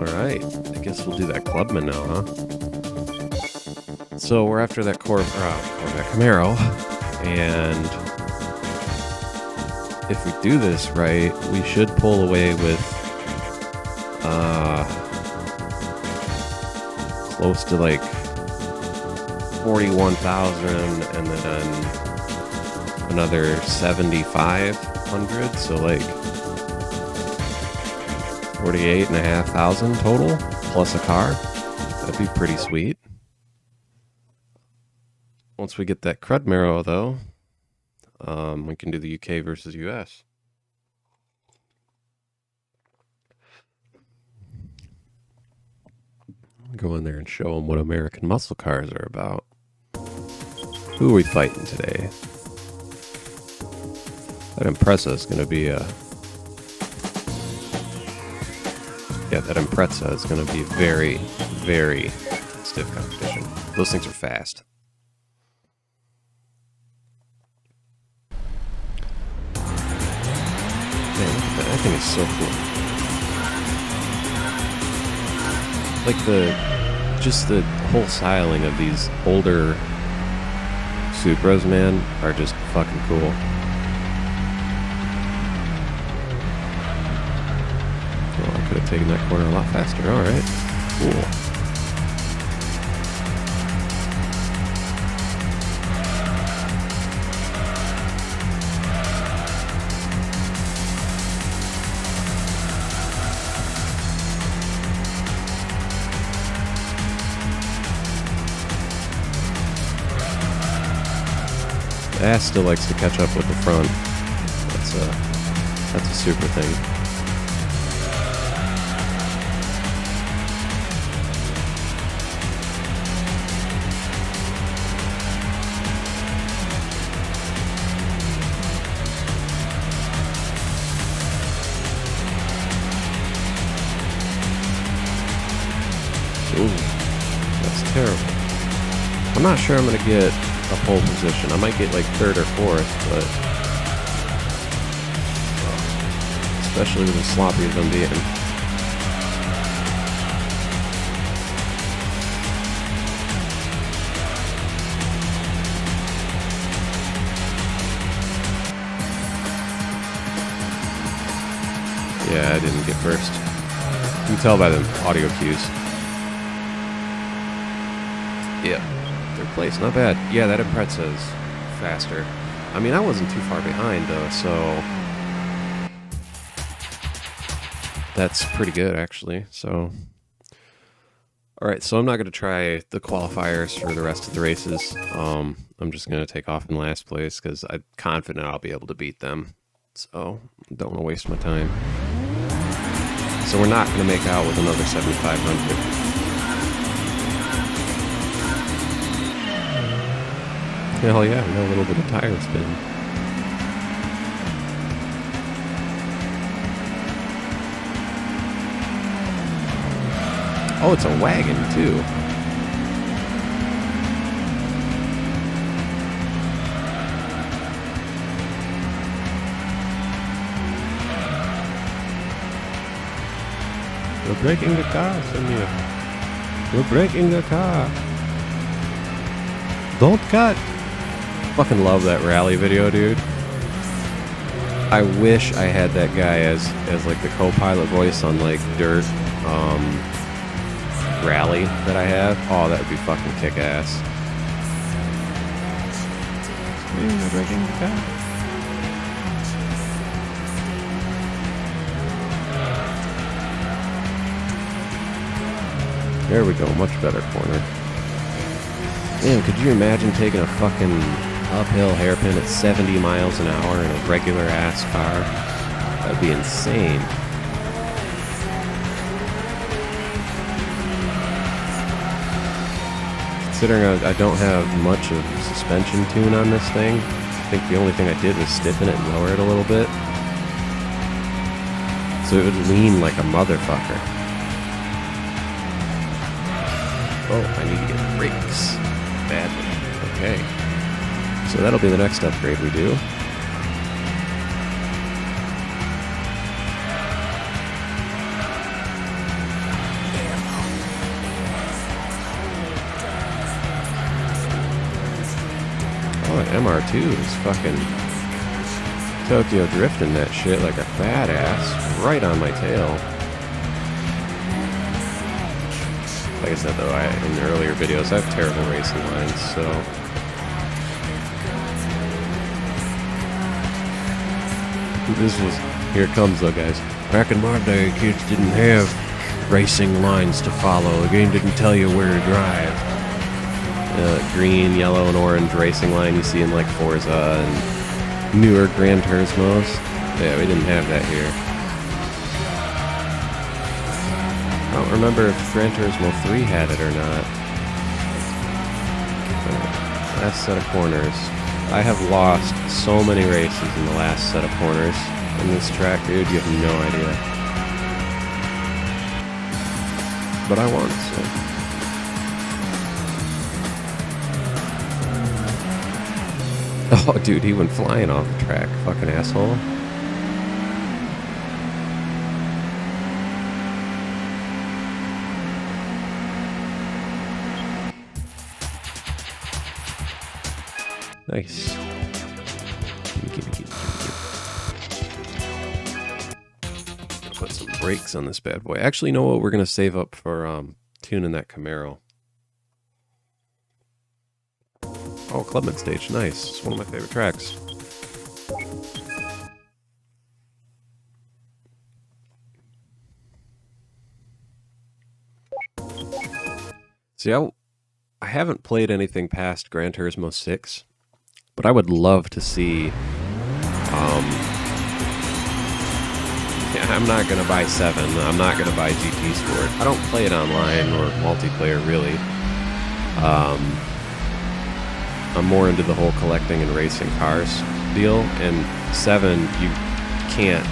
Alright, I guess we'll do that Clubman now, huh? So we're after that that Camaro, and if we do this right, we should pull away with close to like 41,000 and then another 7,500, so like 48,500 total plus a car. That'd be pretty sweet. Once we get that Crudmaro though, we can do the UK versus US. Go in there and show them what American muscle cars are about. Who are we fighting today? That Impreza is going to be a... Yeah, that Impreza is going to be very, very stiff competition. Those things are fast. Man, look at that. That thing is so cool. Like just the whole styling of these older Supras, man, are just fucking cool. Oh, I could have taken that corner a lot faster. Alright. Cool. The ass still likes to catch up with the front. That's a super thing. Ooh, that's terrible. I'm not sure I'm gonna get a pole position. I might get like third or fourth, but especially with as sloppy as I'm being. Yeah, I didn't get first. You can tell by the audio cues. Yeah. Third place, not bad. Yeah, that Impreza is faster. I mean, I wasn't too far behind though, so that's pretty good actually. So, all right, so I'm not going to try the qualifiers for the rest of the races. I'm just going to take off in last place because I'm confident I'll be able to beat them. So, don't want to waste my time. So we're not going to make out with another 7,500. Hell yeah, we got a little bit of tire spin. Oh, it's a wagon too. We're breaking the car, Samir. We're breaking the car. Don't cut. Fucking love that rally video, dude. I wish I had that guy as like the co-pilot voice on like dirt rally that I have. Oh, that would be fucking kick-ass. There we go, much better corner. Man, could you imagine taking a fucking uphill hairpin at 70 miles an hour in a regular ass car? That'd be insane. Considering I don't have much of suspension tune on this thing, I think the only thing I did was stiffen it and lower it a little bit. So it would lean like a motherfucker. Oh, I need to get brakes. Badly. Okay. So that'll be the next upgrade we do. MR2 is fucking Tokyo drifting that shit like a badass right on my tail. Like I said though, in earlier videos I have terrible racing lines, so here it comes though, guys. Back in my day, kids didn't have racing lines to follow. The game didn't tell you where to drive. Green, yellow, and orange racing line you see in like Forza and newer Gran Turismos. Yeah, we didn't have that here. I don't remember if Gran Turismo 3 had it or not. Last set of corners. I have lost so many races in the last set of corners in this track, dude. You have no idea. But I won, so. Oh, dude, he went flying off the track. Fucking asshole. Nice. Put some brakes on this bad boy. Actually, you know what? We're going to save up for tuning that Camaro. Oh, Clubman stage. Nice. It's one of my favorite tracks. See, I haven't played anything past Gran Turismo 6. But I would love to see, yeah, I'm not going to buy 7, I'm not going to buy GT Sport. I don't play it online or multiplayer, really. I'm more into the whole collecting and racing cars deal, and 7, you can't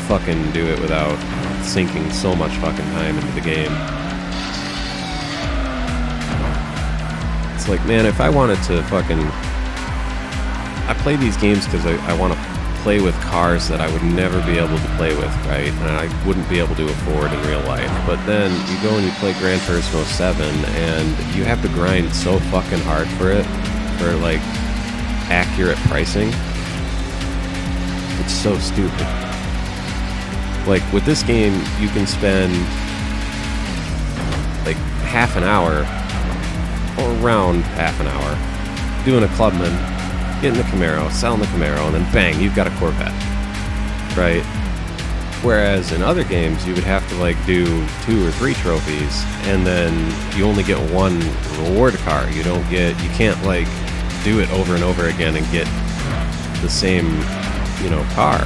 fucking do it without sinking so much fucking time into the game. It's like, man, if I wanted to fucking... I play these games because I want to play with cars that I would never be able to play with, right? And I wouldn't be able to afford in real life. But then you go and you play Gran Turismo 7, and you have to grind so fucking hard for it, for, like, accurate pricing. It's so stupid. Like, with this game, you can spend, like, half an hour, or around half an hour, doing a Clubman, getting the Camaro, selling the Camaro, and then bang, you've got a Corvette, right? Whereas in other games, you would have to like do 2 or 3 trophies, and then you only get one reward car. You can't like do it over and over again and get the same, car.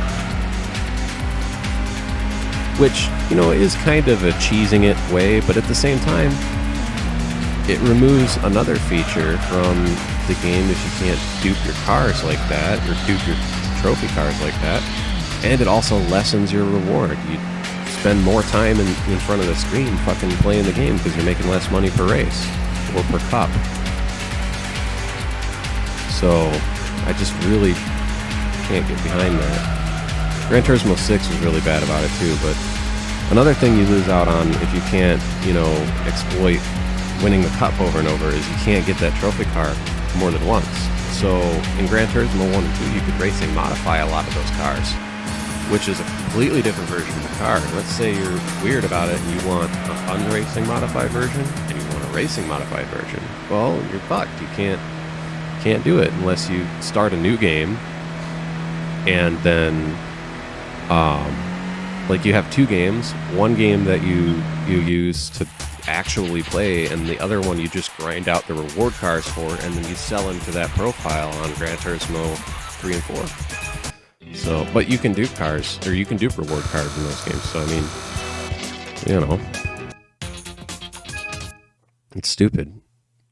Which, is kind of a cheesing it way, but at the same time, it removes another feature from the game if you can't dupe your cars like that, or dupe your trophy cars like that, and it also lessens your reward. You spend more time in front of the screen fucking playing the game because you're making less money per race, or per cup. So, I just really can't get behind that. Gran Turismo 6 was really bad about it too, but another thing you lose out on if you can't, exploit winning the cup over and over is you can't get that trophy car more than once. So in Gran Turismo 1 and 2, you could racing modify a lot of those cars, which is a completely different version of the car. Let's say you're weird about it and you want a unracing modified version and you want a racing modified version. Well, you're fucked. You can't do it unless you start a new game, and then like you have 2 games. One game that you use to actually play, and the other one you just grind out the reward cars for, and then you sell into that profile on Gran Turismo 3 and 4. So, but you can dupe cars, or you can dupe reward cars in those games, so I mean, it's stupid.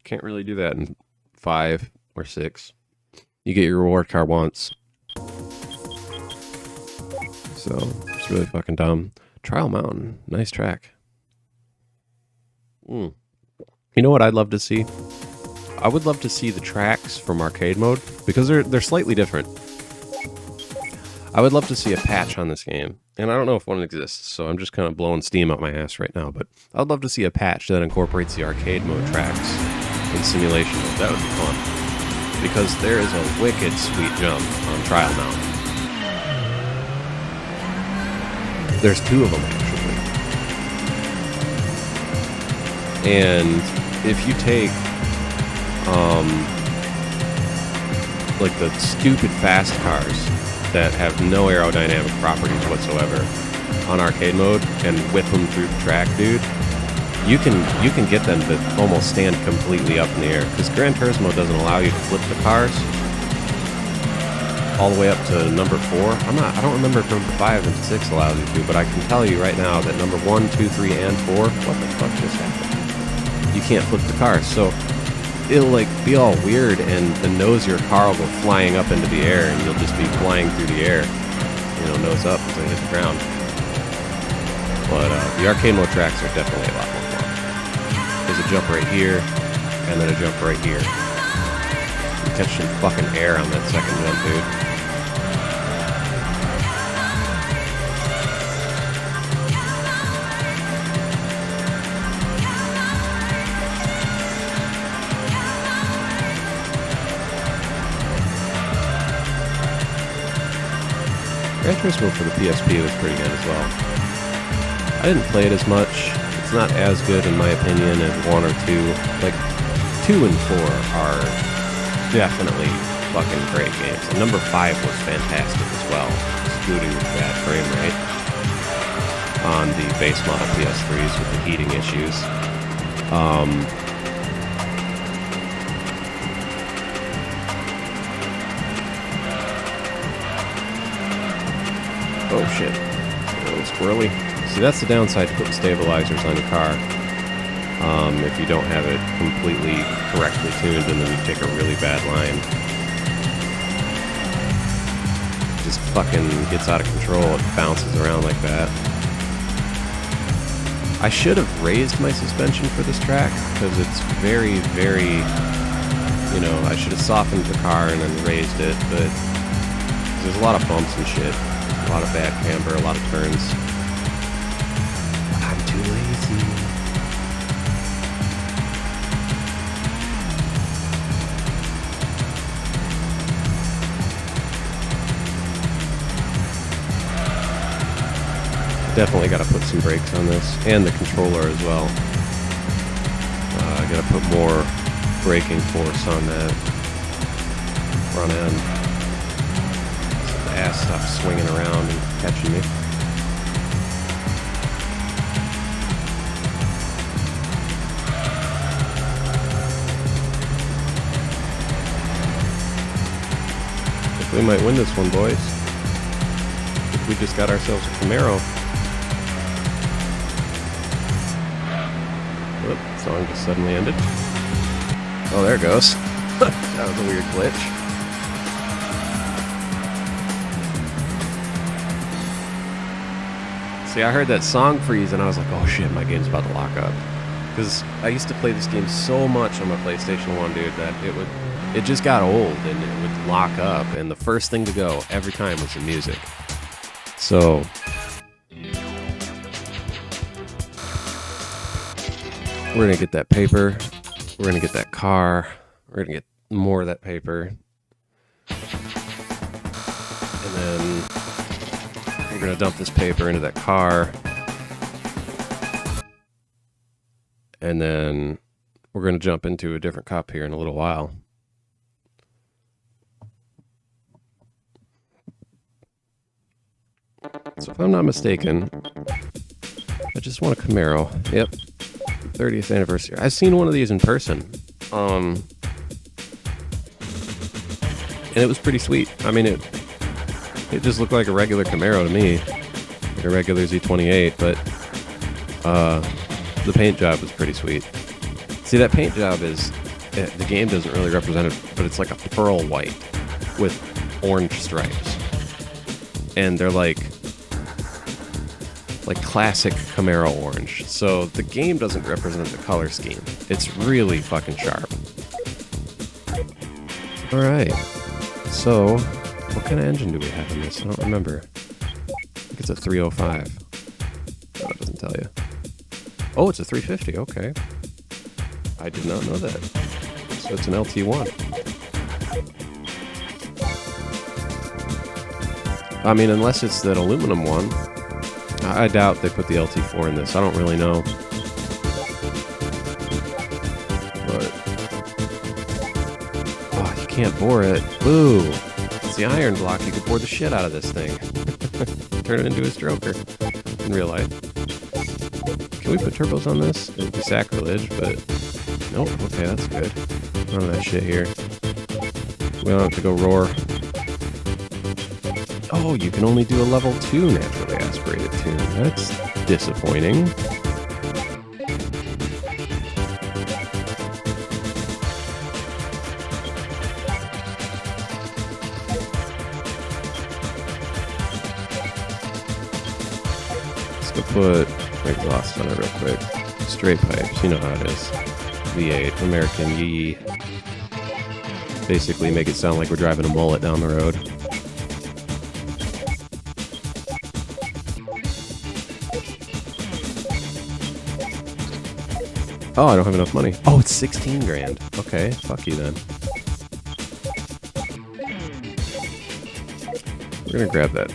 Can't really do that in 5 or 6. You get your reward car once. So, it's really fucking dumb. Trial Mountain, nice track. You know what I'd love to see? I would love to see the tracks from arcade mode, because they're slightly different. I would love to see a patch on this game, and I don't know if one exists, so I'm just kind of blowing steam out my ass right now, but I'd love to see a patch that incorporates the arcade mode tracks in simulation mode. That would be fun. because there is a wicked sweet jump on Trial Mountain. There's 2 of them, actually. And if you take, like the stupid fast cars that have no aerodynamic properties whatsoever on arcade mode and whip them through the track, dude, you can get them to almost stand completely up in the air, because Gran Turismo doesn't allow you to flip the cars all the way up to number 4. I don't remember if number 5 and 6 allows you to, but I can tell you right now that number 1, 2, 3, and 4, what the fuck just happened? You can't flip the cars, so it'll like be all weird, and the nose of your car will go flying up into the air, and you'll just be flying through the air, nose up until you hit the ground. But the arcade mode tracks are definitely a lot more fun. There's a jump right here, and then a jump right here. You catch some fucking air on that second jump, dude. Gran Turismo for the PSP was pretty good as well. I didn't play it as much. It's not as good in my opinion as 1 or 2. Like 2 and 4 are definitely fucking great games. And number 5 was fantastic as well, excluding the bad frame rate on the base model PS3s with the heating issues. Oh shit, a little squirrely. See, that's the downside to putting stabilizers on your car. If you don't have it completely correctly tuned and then you take a really bad line. It just fucking gets out of control. It bounces around like that. I should have raised my suspension for this track because it's very, very, I should have softened the car and then raised it, but there's a lot of bumps and shit. A lot of bad camber, a lot of turns. I'm too lazy. Definitely got to put some brakes on this, and the controller as well. I got to put more braking force on that front end. Ass stopped swinging around and catching me. I think we might win this one, boys. I think we just got ourselves a Camaro. Whoop, song just suddenly ended. Oh, there it goes. That was a weird glitch. See, I heard that song freeze and I was like, oh shit, my game's about to lock up. Because I used to play this game so much on my PlayStation 1, dude, that it just got old and it would lock up. And the first thing to go every time was the music. So we're going to get that paper. We're going to get that car. We're going to get more of that paper. And then we're going to dump this paper into that car. And then we're going to jump into a different cup here in a little while. So if I'm not mistaken, I just want a Camaro. Yep. 30th anniversary. I've seen one of these in person. And it was pretty sweet. I mean, it just looked like a regular Camaro to me. Like a regular Z28, but the paint job was pretty sweet. See, that paint job is, the game doesn't really represent it, but it's like a pearl white with orange stripes. And they're like classic Camaro orange. So the game doesn't represent the color scheme. It's really fucking sharp. Alright. So, what kind of engine do we have in this? I don't remember. I think it's a 305. Oh, it doesn't tell you. Oh, it's a 350. Okay. I did not know that. So it's an LT1. I mean, unless it's that aluminum one. I doubt they put the LT4 in this. I don't really know. But... oh, you can't bore it. Boo! It's the iron block. You could bore the shit out of this thing. Turn it into a stroker in real life. Can we put turbos on this? It'd be sacrilege, but... nope. Okay, that's good. None of that shit here. We don't have to go roar. Oh, you can only do a level 2 naturally aspirated tune. That's disappointing. Let's go put exhaust on it real quick. Straight pipes, you know how it is. V8, American Yee. Basically make it sound like we're driving a mullet down the road. Oh, I don't have enough money. Oh, it's 16 grand. Okay, fuck you then. We're gonna grab that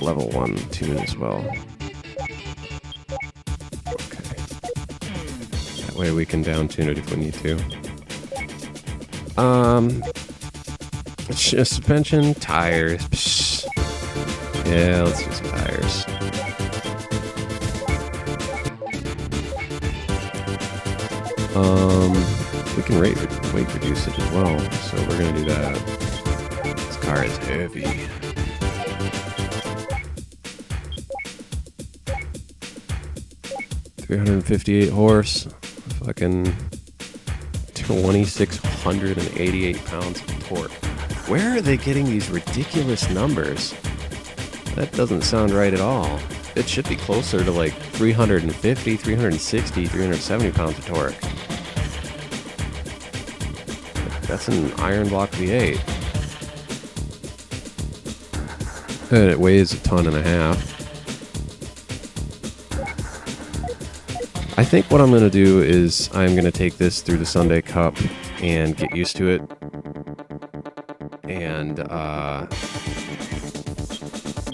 level 1 tune as well. Okay. That way we can down tune it if we need to. Suspension, tires. Psh. Yeah, let's do some tires. We can weight reduce it as well, so we're gonna do that. This car is heavy. $358 horse, fucking 2,688 pounds of torque. Where are they getting these ridiculous numbers? That doesn't sound right at all. It should be closer to like 350, 360, 370 pounds of torque. That's an iron block V8. And it weighs 1.5 tons. I think what I'm going to do is I'm going to take this through the Sunday Cup and get used to it. And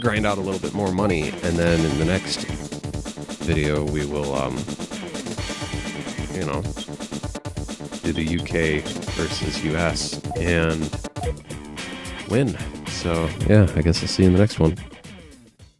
grind out a little bit more money. And then in the next video we will, you know, do the UK versus US and win. So yeah, I guess I'll see you in the next one.